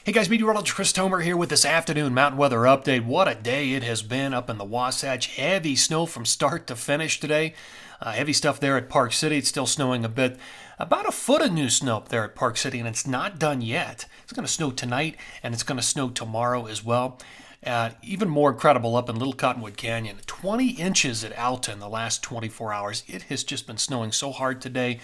Hey guys, Meteorologist Chris Tomer here with this afternoon mountain weather update. What a day it has been up in the Wasatch. Heavy snow from start to finish today. Heavy stuff there at Park City. It's still snowing a bit. About a foot of new snow up there at Park City, and it's not done yet. It's going to snow tonight, and it's going to snow tomorrow as well. Even more incredible up in Little Cottonwood Canyon. 20 inches at Alta in the last 24 hours. It has just been snowing so hard today.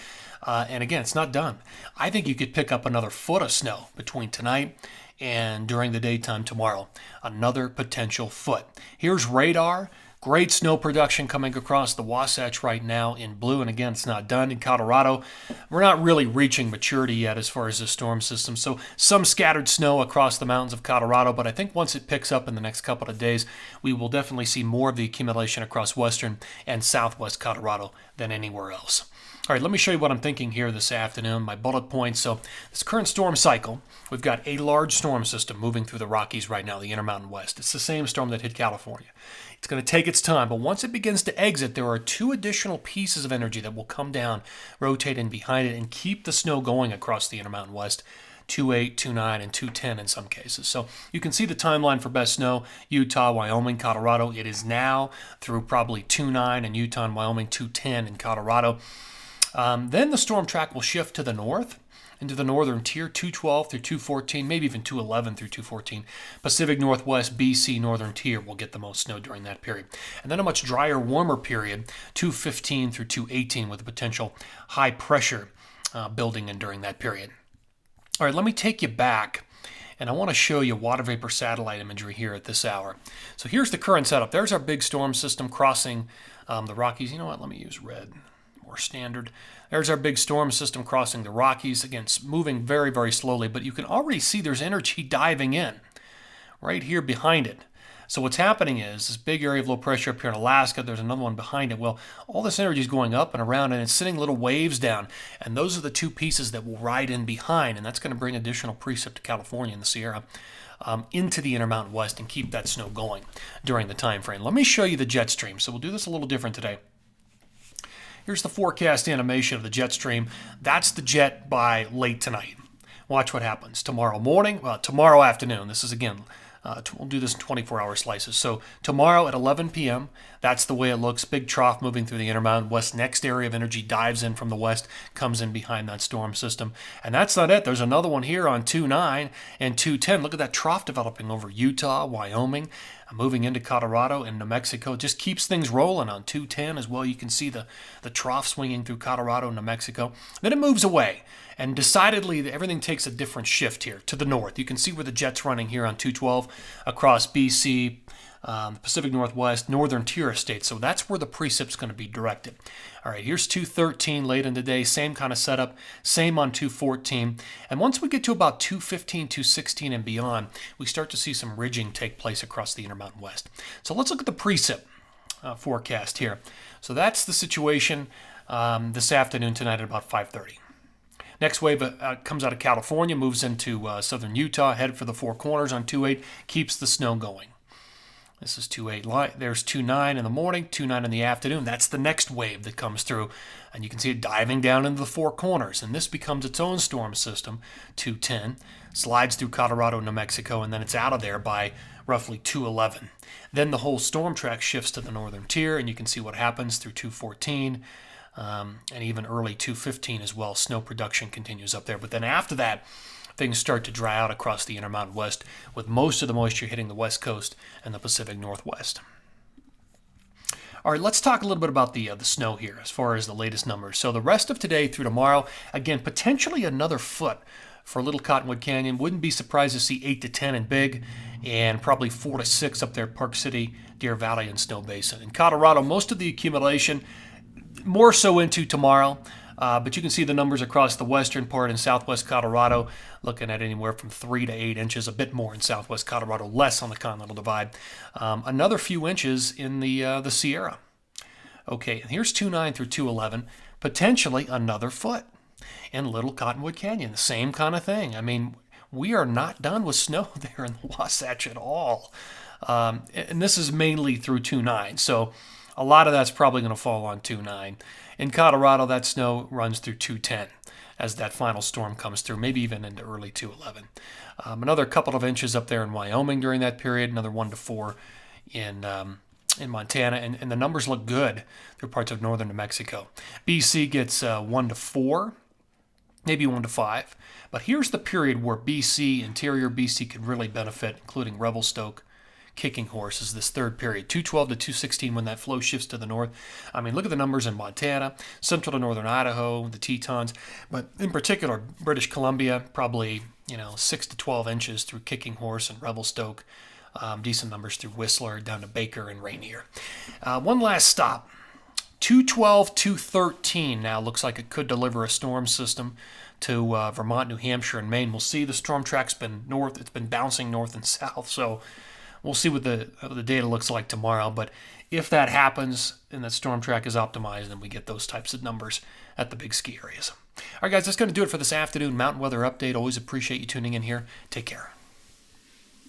And again, it's not done. I think you could pick up another foot of snow between tonight and during the daytime tomorrow. Another potential foot. Here's radar. Great snow production coming across the Wasatch right now in blue. And again, it's not done. In Colorado, we're not really reaching maturity yet as far as the storm system. So some scattered snow across the mountains of Colorado. But I think once it picks up in the next couple of days, we will definitely see more of the accumulation across western and southwest Colorado than anywhere else. All right, let me show you what I'm thinking here this afternoon, my bullet points. So this current storm cycle, we've got a large storm system moving through the Rockies right now, the Intermountain West. It's the same storm that hit California. It's going to take its time, but once it begins to exit, there are two additional pieces of energy that will come down, rotate in behind it, and keep the snow going across the Intermountain West. 2.8, 2.9, and 2.10 in some cases. So you can see the timeline for best snow, Utah, Wyoming, Colorado. It is now through probably 2.9 in Utah and Wyoming, 2.10 in Colorado. Then the storm track will shift to the north, into the northern tier, 212 through 214, maybe even 211 through 214. Pacific Northwest, BC, northern tier will get the most snow during that period. And then a much drier, warmer period, 215 through 218, with a potential high pressure building in during that period. All right, let me take you back, and I want to show you water vapor satellite imagery here at this hour. So here's the current setup. There's our big storm system crossing the Rockies. You know what? Let me use red. More standard. There's our big storm system crossing the Rockies. Again, moving very, very slowly, but you can already see there's energy diving in right here behind it. So what's happening is this big area of low pressure up here in Alaska, there's another one behind it. Well, all this energy is going up and around, and it's sending little waves down, and those are the two pieces that will ride in behind, and that's going to bring additional precip to California and the Sierra into the Intermountain West and keep that snow going during the time frame. Let me show you the jet stream. So we'll do this a little different today. Here's the forecast animation of the jet stream. That's the jet by late tonight. Watch what happens tomorrow morning, tomorrow afternoon. This is, again, we'll do this in 24-hour slices. So tomorrow at 11 p.m., that's the way it looks. Big trough moving through the Intermountain West. Next area of energy dives in from the west, comes in behind that storm system. And that's not it. There's another one here on 2.9 and 2.10. Look at that trough developing over Utah, Wyoming, moving into Colorado and New Mexico. Just keeps things rolling on 2.10 as well. You can see the trough swinging through Colorado and New Mexico. Then it moves away. And decidedly, everything takes a different shift here to the north. You can see where the jet's running here on 212 across BC, the Pacific Northwest, northern tier states. So that's where the precip's going to be directed. All right, here's 213 late in the day. Same kind of setup. Same on 214. And once we get to about 215, 216 and beyond, we start to see some ridging take place across the Intermountain West. So let's look at the precip forecast here. So that's the situation this afternoon tonight at about 5:30. Next wave comes out of California, moves into southern Utah, headed for the Four Corners on 2.8, keeps the snow going. This is 2.8. There's 2.9 in the morning, 2.9 in the afternoon. That's the next wave that comes through, and you can see it diving down into the Four Corners, and this becomes its own storm system, 2.10, slides through Colorado and New Mexico, and then it's out of there by roughly 2.11. Then the whole storm track shifts to the northern tier, and you can see what happens through 2.14, and even early 2.15 as well. Snow production continues up there. But then after that, things start to dry out across the Intermountain West, with most of the moisture hitting the West Coast and the Pacific Northwest. All right, let's talk a little bit about the snow here as far as the latest numbers. So the rest of today through tomorrow, again, potentially another foot for Little Cottonwood Canyon. Wouldn't be surprised to see 8 to 10 in Big, and probably 4 to 6 up there, Park City, Deer Valley, and Snow Basin. In Colorado, most of the accumulation more so into tomorrow, but you can see the numbers across the western part in southwest Colorado, looking at anywhere from 3 to 8 inches, a bit more in southwest Colorado, less on the Continental Divide. Another few inches in the Sierra. Okay, and here's 2.9 through 2.11, potentially another foot in Little Cottonwood Canyon. The same kind of thing. I mean, we are not done with snow there in the Wasatch at all. And this is mainly through 2.9, so a lot of that's probably going to fall on 2.9. In Colorado, that snow runs through 2.10 as that final storm comes through, maybe even into early 211. Another couple of inches up there in Wyoming during that period, another 1 to 4 in Montana, and the numbers look good through parts of northern New Mexico. BC gets 1 to 4, maybe 1 to 5. But here's the period where BC, interior BC, could really benefit, including Revelstoke, Kicking Horse, is this third period, 212 to 216 when that flow shifts to the north. I mean, look at the numbers in Montana, central to northern Idaho, the Tetons, but in particular, British Columbia, probably 6 to 12 inches through Kicking Horse and Revelstoke. Decent numbers through Whistler, down to Baker and Rainier. One last stop. 212, 213 now looks like it could deliver a storm system to Vermont, New Hampshire, and Maine. We'll see. The storm track's been north. It's been bouncing north and south, so we'll see what the data looks like tomorrow. But if that happens and that storm track is optimized, then we get those types of numbers at the big ski areas. All right, guys, that's going to do it for this afternoon Mountain Weather Update. Always appreciate you tuning in here. Take care.